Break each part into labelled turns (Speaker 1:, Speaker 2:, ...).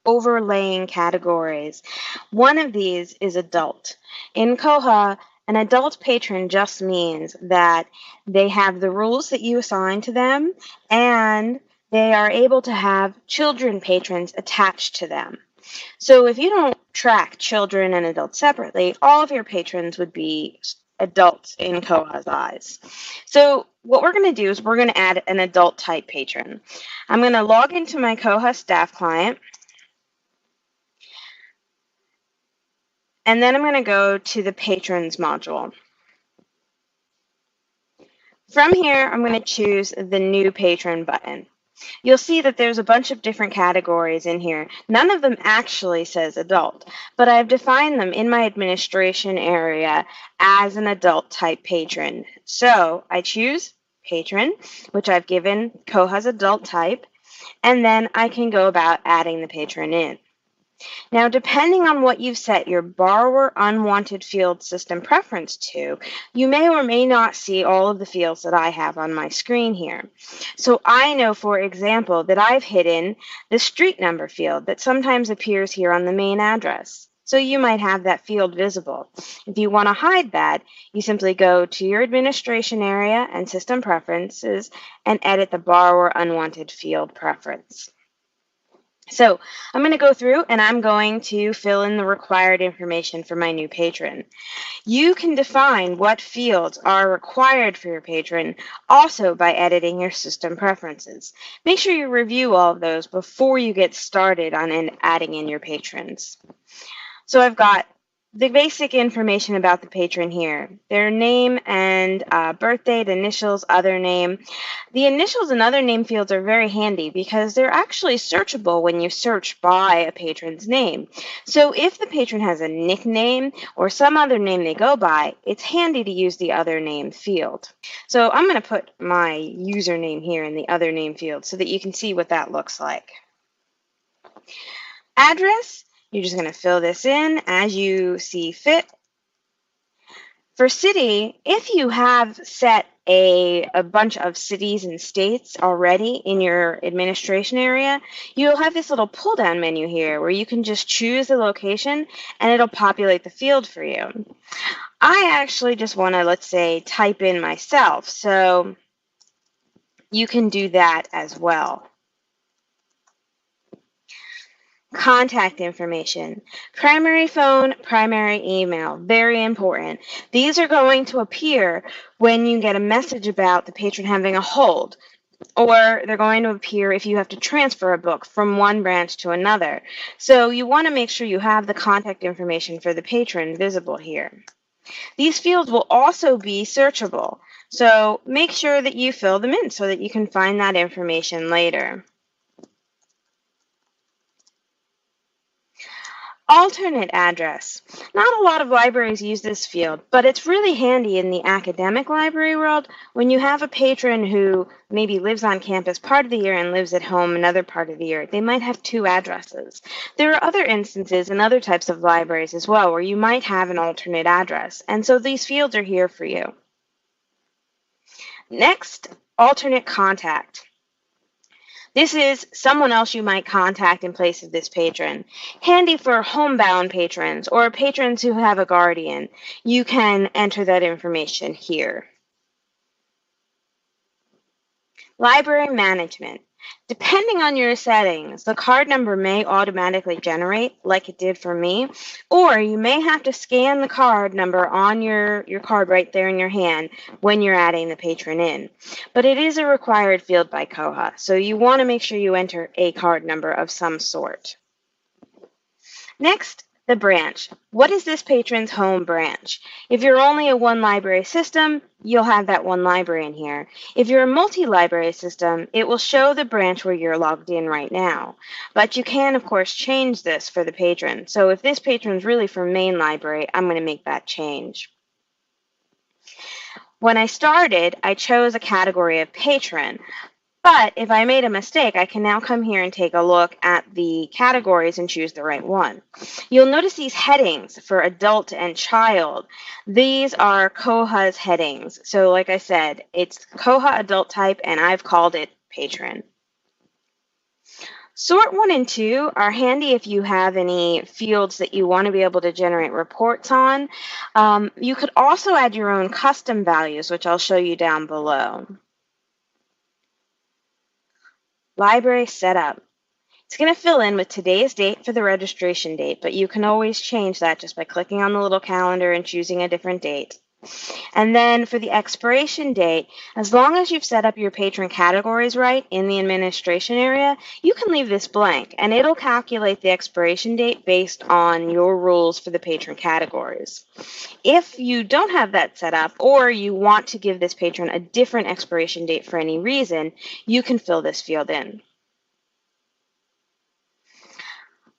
Speaker 1: overlaying categories. One of these is adult. In Koha, an adult patron just means that they have the rules that you assign to them, and they are able to have children patrons attached to them. So if you don't track children and adults separately, all of your patrons would be adults in Koha's eyes. So what we're going to do is we're going to add an adult type patron. I'm going to log into my Koha staff client, and then I'm going to go to the patrons module. From here, I'm going to choose the new patron button. You'll see that there's a bunch of different categories in here. None of them actually says adult, but I've defined them in my administration area as an adult type patron. So I choose patron, which I've given Koha's adult type, and then I can go about adding the patron in. Now, depending on what you've set your borrower unwanted field system preference to, you may or may not see all of the fields that I have on my screen here. So I know, for example, that I've hidden the street number field that sometimes appears here on the main address. So you might have that field visible. If you want to hide that, you simply go to your administration area and system preferences and edit the borrower unwanted field preference. So I'm going to go through and I'm going to fill in the required information for my new patron. You can define what fields are required for your patron also by editing your system preferences. Make sure you review all of those before you get started on adding in your patrons. So I've got the basic information about the patron here, their name and birth date, initials, other name. The initials and other name fields are very handy because they're actually searchable when you search by a patron's name. So if the patron has a nickname or some other name they go by, it's handy to use the other name field. So I'm going to put my username here in the other name field so that you can see what that looks like. Address. You're just going to fill this in as you see fit. For city, if you have set a bunch of cities and states already in your administration area, you'll have this little pull-down menu here where you can just choose the location and it'll populate the field for you. I actually just want to, let's say, type in myself, so you can do that as well. Contact information, primary phone, primary email, very important. These are going to appear when you get a message about the patron having a hold, or they're going to appear if you have to transfer a book from one branch to another. So you want to make sure you have the contact information for the patron visible here. These fields will also be searchable, so make sure that you fill them in so that you can find that information later. Alternate address. Not a lot of libraries use this field, but it's really handy in the academic library world when you have a patron who maybe lives on campus part of the year and lives at home another part of the year. They might have two addresses. There are other instances in other types of libraries as well where you might have an alternate address, and so these fields are here for you. Next, alternate contact. This is someone else you might contact in place of this patron. Handy for homebound patrons or patrons who have a guardian. You can enter that information here. Library management. Depending on your settings, the card number may automatically generate, like it did for me, or you may have to scan the card number on your card right there in your hand when you're adding the patron in. But it is a required field by Koha, so you want to make sure you enter a card number of some sort. Next, the branch. What is this patron's home branch? If you're only a one library system, you'll have that one library in here. If you're a multi-library system, it will show the branch where you're logged in right now. But you can, of course, change this for the patron. So if this patron's really from main library, I'm going to make that change. When I started, I chose a category of patron. But if I made a mistake, I can now come here and take a look at the categories and choose the right one. You'll notice these headings for adult and child. These are Koha's headings. So like I said, it's Koha adult type, and I've called it patron. Sort 1 and 2 are handy if you have any fields that you want to be able to generate reports on. You could also add your own custom values, which I'll show you down below. Library setup. It's going to fill in with today's date for the registration date, but you can always change that just by clicking on the little calendar and choosing a different date. And then for the expiration date, as long as you've set up your patron categories right in the administration area, you can leave this blank, and it'll calculate the expiration date based on your rules for the patron categories. If you don't have that set up, or you want to give this patron a different expiration date for any reason, you can fill this field in.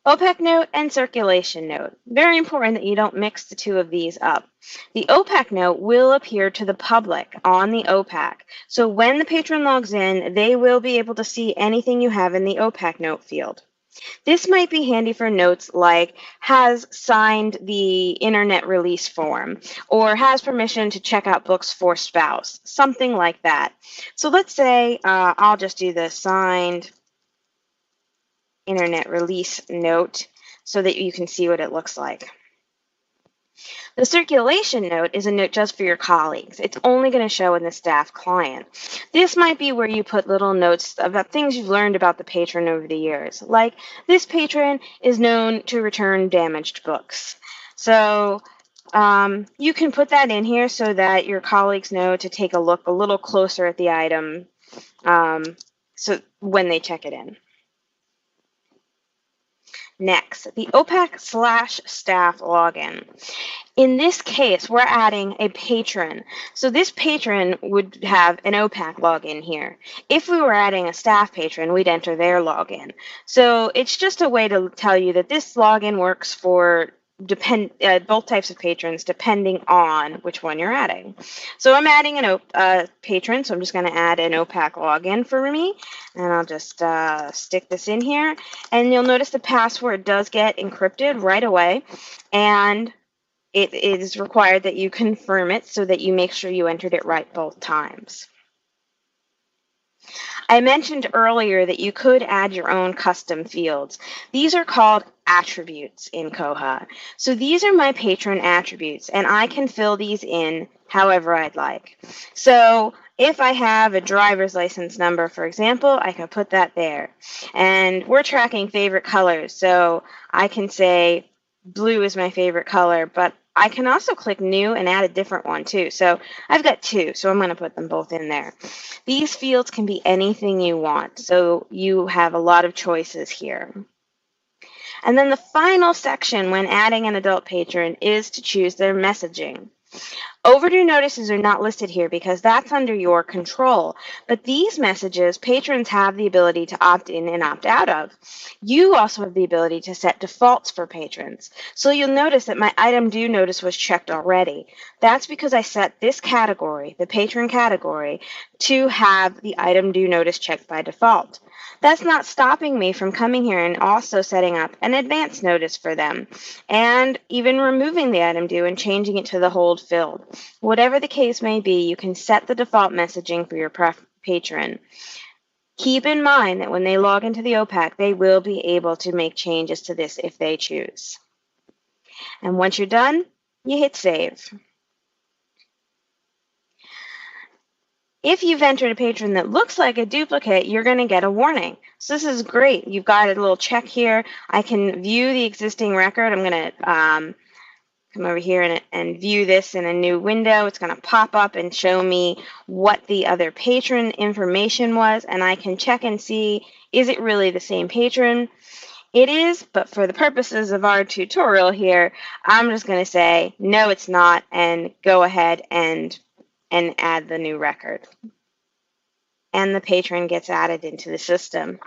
Speaker 1: OPAC note and circulation note. Very important that you don't mix the two of these up. The OPAC note will appear to the public on the OPAC. So when the patron logs in, they will be able to see anything you have in the OPAC note field. This might be handy for notes like has signed the internet release form or has permission to check out books for spouse, something like that. So let's say I'll just do the signed internet release note so that you can see what it looks like. The circulation note is a note just for your colleagues. It's only going to show in the staff client. This might be where you put little notes about things you've learned about the patron over the years, like this patron is known to return damaged books. So you can put that in here so that your colleagues know to take a look a little closer at the item so when they check it in. Next, the OPAC/staff login. In this case, we're adding a patron. So this patron would have an OPAC login here. If we were adding a staff patron, we'd enter their login. So it's just a way to tell you that this login works for both types of patrons depending on which one you're adding. So I'm adding a patron, so I'm just going to add an OPAC login for me, and I'll just stick this in here, and you'll notice the password does get encrypted right away, and it is required that you confirm it so that you make sure you entered it right both times. I mentioned earlier that you could add your own custom fields. These are called attributes in Koha. So these are my patron attributes, and I can fill these in however I'd like. So if I have a driver's license number, for example, I can put that there. And we're tracking favorite colors, so I can say blue is my favorite color, but I can also click new and add a different one too. So I've got two, so I'm going to put them both in there. These fields can be anything you want, so you have a lot of choices here. And then the final section when adding an adult patron is to choose their messaging. Overdue notices are not listed here because that's under your control, but these messages patrons have the ability to opt in and opt out of. You also have the ability to set defaults for patrons. So you'll notice that my item due notice was checked already. That's because I set this category, the patron category, to have the item due notice checked by default. That's not stopping me from coming here and also setting up an advance notice for them, and even removing the item due and changing it to the hold field. Whatever the case may be, you can set the default messaging for your patron. Keep in mind that when they log into the OPAC, they will be able to make changes to this if they choose. And once you're done, you hit save. If you've entered a patron that looks like a duplicate, you're going to get a warning. So this is great. You've got a little check here. I can view the existing record. I'm going to come over here and view this in a new window. It's going to pop up and show me what the other patron information was, and I can check and see, is it really the same patron? It is, but for the purposes of our tutorial here, I'm just going to say, no, it's not, and go ahead and add the new record. And the patron gets added into the system.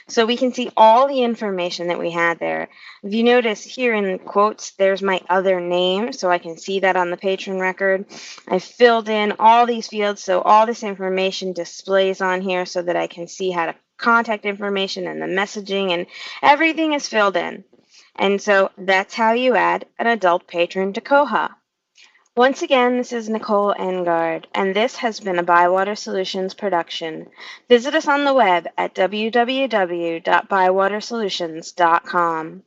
Speaker 1: So we can see all the information that we had there. If you notice here in quotes, there's my other name, so I can see that on the patron record. I filled in all these fields, so all this information displays on here so that I can see how to contact information and the messaging, and everything is filled in. And so that's how you add an adult patron to Koha. Once again, this is Nicole Engard, and this has been a Bywater Solutions production. Visit us on the web at www.bywatersolutions.com.